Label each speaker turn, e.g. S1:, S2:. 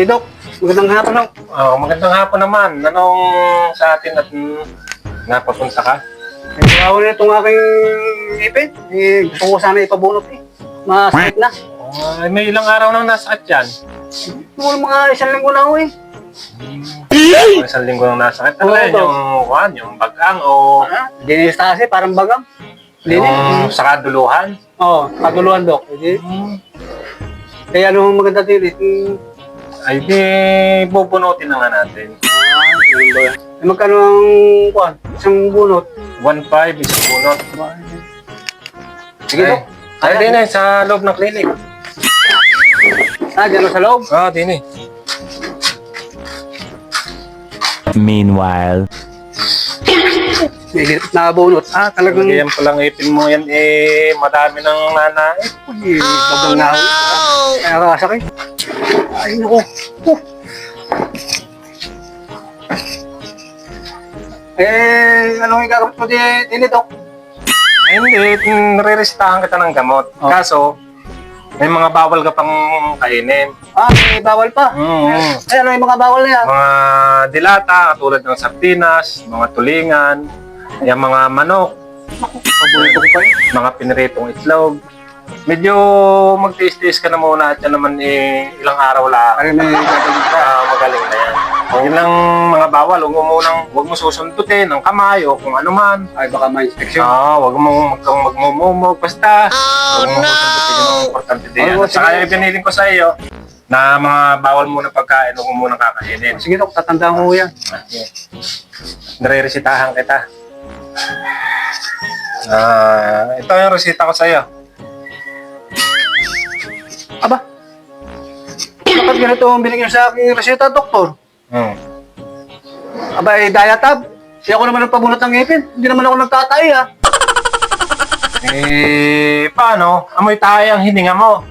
S1: Dok, magandang hapon, Dok.
S2: Oh, magandang hapon naman. Anong sa atin at napapunta ka?
S1: Bawal na itong aking ipin. Gusto ko sana ipabunot eh. Masakit na.
S2: May ilang araw nang nasakit yan.
S1: Mula mga isang linggo na ako eh.
S2: Isang linggo nang nasakit. Ano
S1: Oo,
S2: yan?
S1: Dok.
S2: Yung bagang o
S1: Dinistase, parang bagang.
S2: yung sa kaduluhan?
S1: Oo, katuluan, Dok. Kaya ano maganda din
S2: Ay, di bubunutin na nga natin.
S1: magkano ang kuwan? Isang bunot.
S2: 1.5 isang bunot.
S1: Sige, Dok.
S2: Ay, din eh, sa loob ng clinic.
S1: Dyan sa loob.
S2: Din eh.
S3: Meanwhile,
S1: May nakabunot. Talagang
S2: Yan palang ipin mo yan eh, madami ng nanait.
S1: bagang na ako. Kaya kasakit. Ay, naku. Anong igagamit mo din, Dok?
S2: Ay, hindi, nare-resetahan kita ng gamot.
S1: Oh.
S2: Kaso, may mga bawal ka pang kainin.
S1: May bawal pa. Ano yung mga bawal na yan?
S2: Mga dilata, tulad ng sardinas, mga tulingan, yung mga manok,
S1: Paborito ko pa eh.
S2: mga piniritong itlog. Medyo magtiis-tiis ka na muna at yan naman ilang araw lang.
S1: Ay, may gagawin pa.
S2: Magaling na yan. Yun lang mga bawal, huwag mo susundutin ng kamay o kung ano man.
S1: Ay, baka may infection.
S2: Huwag mo magmumumog, basta. Huwag mo susundutin yung importante din yan. At saka yung ibinilin ko sa iyo, na mga bawal muna pagkain, huwag mo muna kakainin.
S1: Sige, Dok, tatandaan ko yan.
S2: Nare-resitahan kita. Ito yung resita ko sa iyo.
S1: Aba, bakit ganito ang binigyan sa aking reseta, Doktor? Aba, diatab. Siya ako naman ang pabunot ng ngipin. Hindi naman ako nagtatay, ha?
S2: Paano? Amoy tayo ang hininga mo.